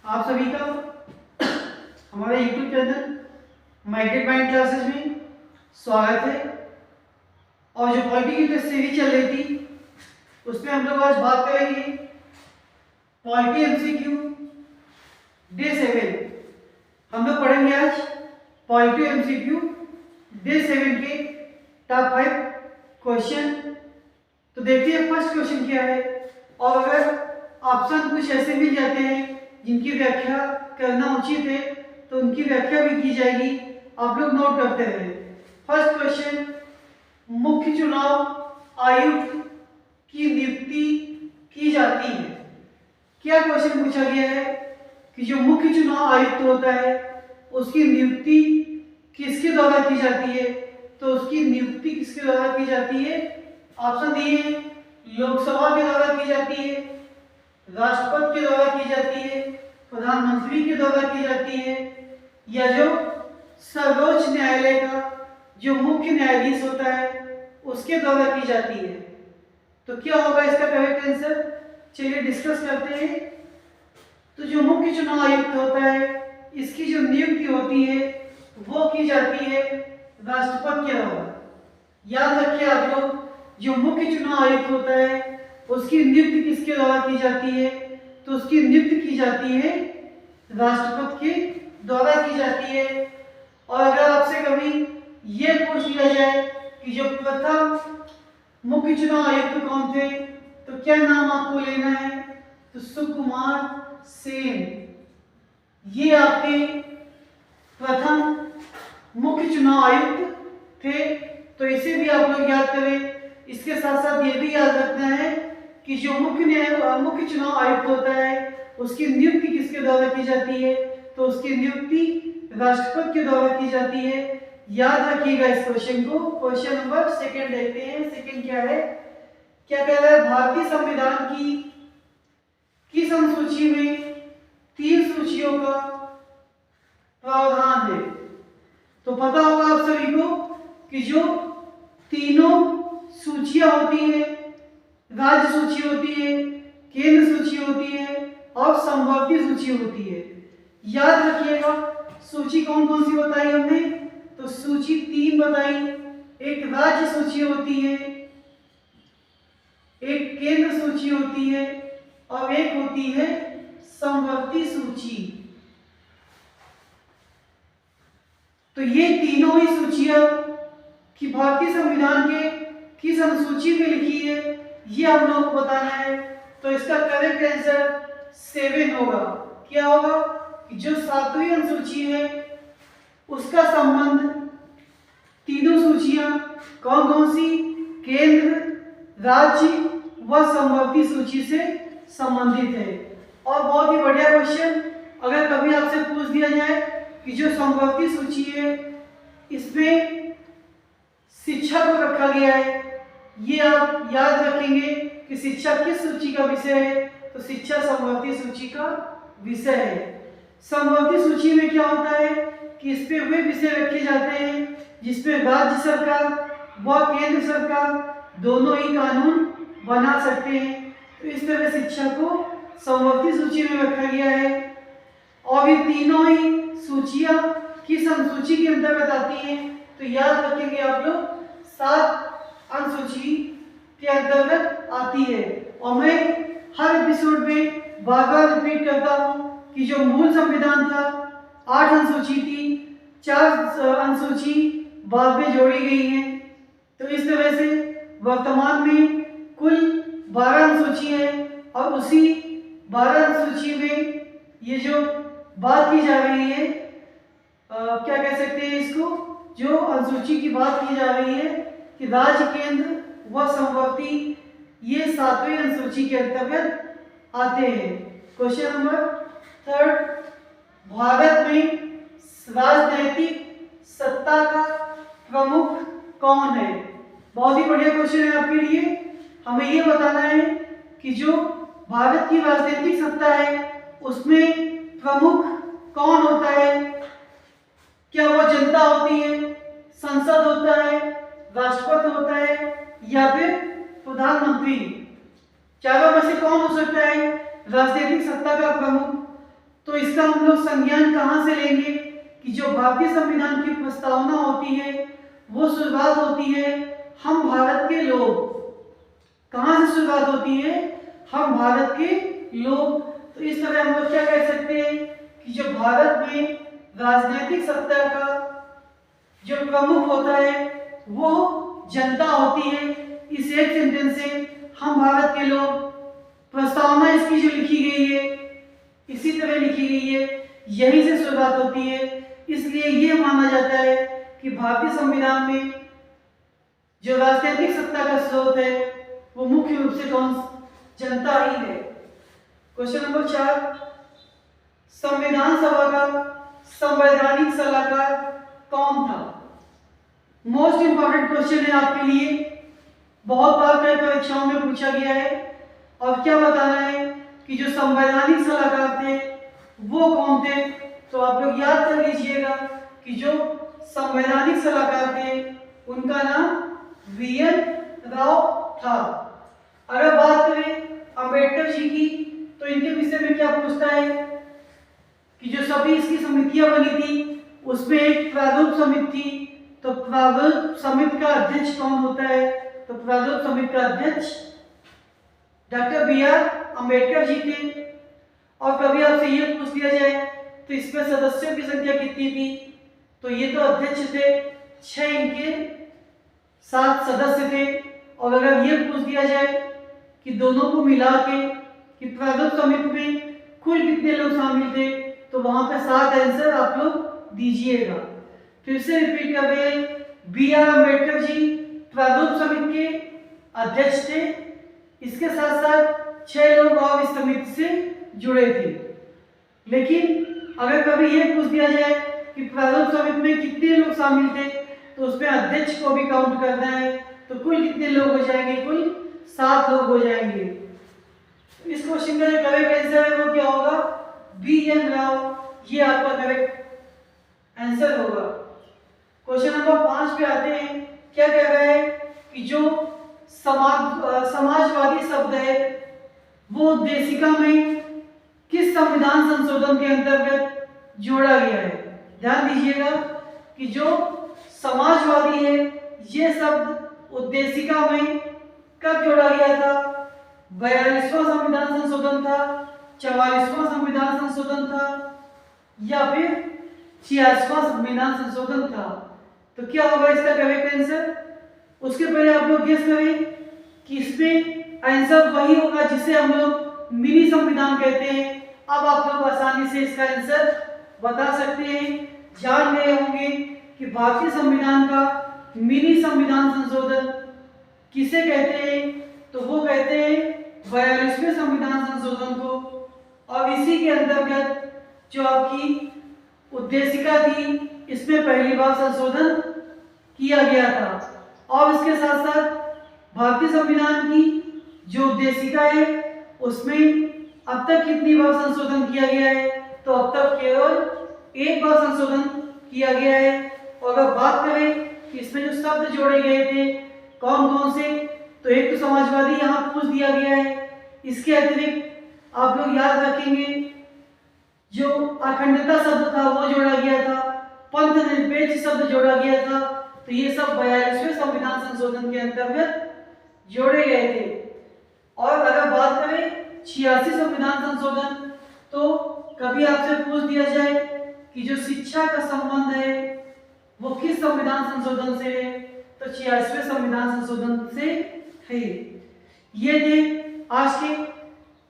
आप सभी का हमारे YouTube चैनल माइटेड माइंड क्लासेस में स्वागत है। और जो पॉलिटी की जो सीरीज चल रही थी उसमें हम लोग आज बात करेंगे पॉलिटी एमसीक्यू डे 7। हम लोग पढ़ेंगे आज पॉलिटी एमसीक्यू डे 7 के टॉप 5 क्वेश्चन। तो देखिए फर्स्ट क्वेश्चन क्या है, और अगर ऑप्शन कुछ ऐसे मिल जाते हैं जिनकी व्याख्या करना उचित है तो उनकी व्याख्या भी की जाएगी, आप लोग नोट करते रहे। फर्स्ट क्वेश्चन, मुख्य चुनाव आयुक्त की नियुक्ति की जाती है। क्या क्वेश्चन पूछा गया है कि जो मुख्य चुनाव आयुक्त होता है उसकी नियुक्ति किसके द्वारा की जाती है, तो उसकी नियुक्ति किसके द्वारा की जाती है। ऑप्शन दिए हैं, लोकसभा के द्वारा की जाती है, राष्ट्रपति के द्वारा की जाती है, प्रधानमंत्री के द्वारा की जाती है, या जो सर्वोच्च न्यायालय का जो मुख्य न्यायाधीश होता है उसके द्वारा की जाती है। तो क्या होगा इसका करेक्ट आंसर, चलिए डिस्कस करते हैं। तो जो मुख्य चुनाव आयुक्त होता है इसकी जो नियुक्ति होती है वो की जाती है राष्ट्रपति के द्वारा। याद रखिए आप लोग, जो मुख्य चुनाव आयुक्त होता है उसकी नियुक्ति किसके द्वारा की जाती है, तो उसकी नियुक्ति की जाती है राष्ट्रपति के द्वारा की जाती है। और अगर आपसे कभी ये पूछ लिया जाए कि जो प्रथम मुख्य चुनाव आयुक्त कौन थे, तो क्या नाम आपको लेना है, तो सुकुमार सेन, ये आपके प्रथम मुख्य चुनाव आयुक्त थे। तो इसे भी आप लोग याद करें। इसके साथ साथ ये भी याद रखना है कि जो मुख्य चुनाव आयुक्त होता है उसकी नियुक्ति किसके द्वारा की जाती है, तो उसकी नियुक्ति राष्ट्रपति के द्वारा की जाती है। याद रखिएगा इस क्वेश्चन को। क्वेश्चन नंबर 2 देखते हैं। सेकंड क्या है, क्या कह रहा है, भारतीय संविधान की अनुसूची में 3 सूचियों का प्रावधान है। तो पता होगा आप सभी को कि जो तीनों सूचियां होती है, राज्य सूची होती है, केंद्र सूची होती है और समवर्ती सूची होती है। याद रखिएगा सूची कौन कौन सी बताई हमने, तो सूची 3 बताई। एक राज्य सूची होती है, एक केंद्र सूची होती है और एक होती है समवर्ती सूची। तो ये तीनों ही सूचियां कि भारतीय संविधान के किस अनुसूची में लिखी है ये हम लोग को बताना है। तो इसका करेक्ट आंसर 7 होगा। क्या होगा कि जो 7वीं अनुसूची है उसका संबंध तीनों सूचियां कौन कौन सी, केंद्र, राज्य व समवर्ती सूची से संबंधित है। और बहुत ही बढ़िया क्वेश्चन, अगर कभी आपसे पूछ दिया जाए कि जो समवर्ती सूची है इसमें शिक्षा को रखा गया है, ये आप याद रखेंगे कि शिक्षा किस सूची का विषय है, तो शिक्षा समवर्ती सूची का विषय है। समवर्ती सूची में क्या होता है कि इस पे वे विषय रखे जाते हैं जिसपे राज्य सरकार व केंद्र सरकार दोनों ही कानून बना सकते हैं। तो इस तरह शिक्षा को समवर्ती सूची में रखा गया है। और ये तीनों ही सूचियां किस अनुसूची के अंतर्गत आती हैं, तो याद रखेंगे आप लोग 7 अनुसूची के अंतर्गत आती है। और मैं हर एपिसोड में बार बार रिपीट करता हूँ कि जो मूल संविधान था 8 अनुसूची थी, 4 अनुसूची बाद में जोड़ी गई है। तो इस तरह से वर्तमान में कुल 12 अनुसूची है और उसी 12 अनुसूची में ये जो बात की जा रही है, क्या कह सकते हैं इसको, जो अनुसूची की बात की जा रही है कि राज्य, केंद्र व समवर्ती ये 7वीं अनुसूची के अंतर्गत आते हैं। क्वेश्चन नंबर 3, भारत में राजनीतिक सत्ता का प्रमुख कौन है। बहुत ही बढ़िया क्वेश्चन है आपके लिए। हमें ये बताना है कि जो भारत की राजनीतिक सत्ता है उसमें प्रमुख कौन होता है। क्या वो जनता होती है, संसद होता है, राष्ट्रपति होता है या फिर प्रधानमंत्री, चारों में से कौन हो सकता है राजनीतिक सत्ता का प्रमुख। तो इसका हम लोग संज्ञान कहाँ से लेंगे कि जो भारतीय संविधान की प्रस्तावना होती है वो शुरुआत होती है हम भारत के लोग। कहाँ से शुरुआत होती है? हम भारत के लोग। तो इस तरह हम लोग क्या कह सकते हैं कि जो भारत में राजनीतिक सत्ता का जो प्रमुख होता है वो जनता होती है। इस एक सेंटेंस से हम भारत के लोग, प्रस्तावना इसकी जो लिखी गई है इसी तरह लिखी गई है, यहीं से शुरुआत होती है। इसलिए ये माना जाता है कि भारतीय संविधान में जो राजनीतिक सत्ता का स्रोत है वो मुख्य रूप से कौन? जनता ही है। क्वेश्चन नंबर 4, संविधान सभा का संवैधानिक सलाहकार कौन था? मोस्ट इंपॉर्टेंट क्वेश्चन है आपके लिए, बहुत बार कई परीक्षाओं में पूछा गया है। और क्या बताना है कि जो संवैधानिक सलाहकार थे वो कौन थे? तो आप लोग याद कर लीजिएगा कि जो संवैधानिक सलाहकार थे उनका नाम वीएन राव था। अगर बात करें अंबेडकर जी की तो इनके विषय में क्या पूछता है कि जो सभी इसकी समितियां बनी थी उसमें एक प्रारूप समिति थी। तो प्रारूप समिति का अध्यक्ष कौन होता है? तो प्रारूप समिति का अध्यक्ष डॉक्टर बी.आर. अंबेडकर जी थे। और कभी आपसे ये पूछ लिया जाए तो इसमें सदस्यों की संख्या कितनी थी? तो ये तो अध्यक्ष थे, 6 इनके 7 सदस्य थे। और अगर ये पूछ दिया जाए कि दोनों को मिला के कि प्रारूप समिति में कुल कितने लोग शामिल थे तो वहां पे 7 आंसर आप लोग दीजिएगा। फिर से रिपीट कर रहे हैं, बी.आर. अंबेडकर जी प्रारूप समिति के अध्यक्ष थे। इसके साथ साथ 6 लोग और इस समिति से जुड़े थे। लेकिन अगर कभी ये पूछ दिया जाए कि प्रारूप समिति में कितने लोग शामिल थे तो उसमें अध्यक्ष को भी काउंट करना है। तो कुल कितने लोग हो जाएंगे? कुल 7 लोग हो जाएंगे। इस क्वेश्चन का जो करेक्ट आंसर है वो क्या होगा? बी.एन. राव, ये आपका करेक्ट आंसर होगा। क्वेश्चन नंबर 5 पे आते हैं। क्या कह रहा है कि जो समाजवादी शब्द है वो उद्देशिका में किस संविधान संशोधन के अंतर्गत जोड़ा गया है? ध्यान दीजिएगा कि जो समाजवादी है ये शब्द उद्देशिका में कब जोड़ा गया था? 42वां संविधान संशोधन था, 44वां संविधान संशोधन था या फिर 86वां संविधान संशोधन था? तो क्या होगा इसका करेक्ट आंसर? उसके पहले आप लोग गेस करें कि इसमें आंसर वही होगा जिसे हम लोग मिनी संविधान कहते हैं। अब आप लोग आसानी से इसका आंसर बता सकते हैं, जान गए होंगे कि भारतीय संविधान का मिनी संविधान संशोधन किसे कहते हैं? तो वो कहते हैं 42वें संविधान संशोधन को। और इसी के अंतर्गत जो आपकी उद्देशिका थी इसमें पहली बार संशोधन किया गया था। और इसके साथ साथ भारतीय संविधान की जो उद्देशिका है उसमें अब तक कितनी बार संशोधन किया गया है? तो अब तक केवल 1 बार संशोधन किया गया है। और अगर बात करें कि इसमें जो शब्द जोड़े गए थे कौन कौन से, तो एक तो समाजवादी यहाँ पूछ दिया गया है। इसके अतिरिक्त आप लोग याद रखेंगे जो अखंडता शब्द था वो जोड़ा गया था, पंथ निरपेक्ष शब्द जोड़ा गया था। तो ये सब 42वें संविधान संशोधन के अंतर्गत जोड़े गए थे। और अगर बात करें 86 संविधान संशोधन, तो कभी आपसे पूछ दिया जाए कि जो शिक्षा का संबंध है वो किस संविधान संशोधन से है, तो 86वें संविधान संशोधन से है। ये थे आज के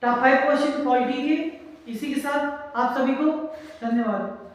टॉप 5 क्वेश्चन पॉलिटी के। इसी के साथ आप सभी को धन्यवाद।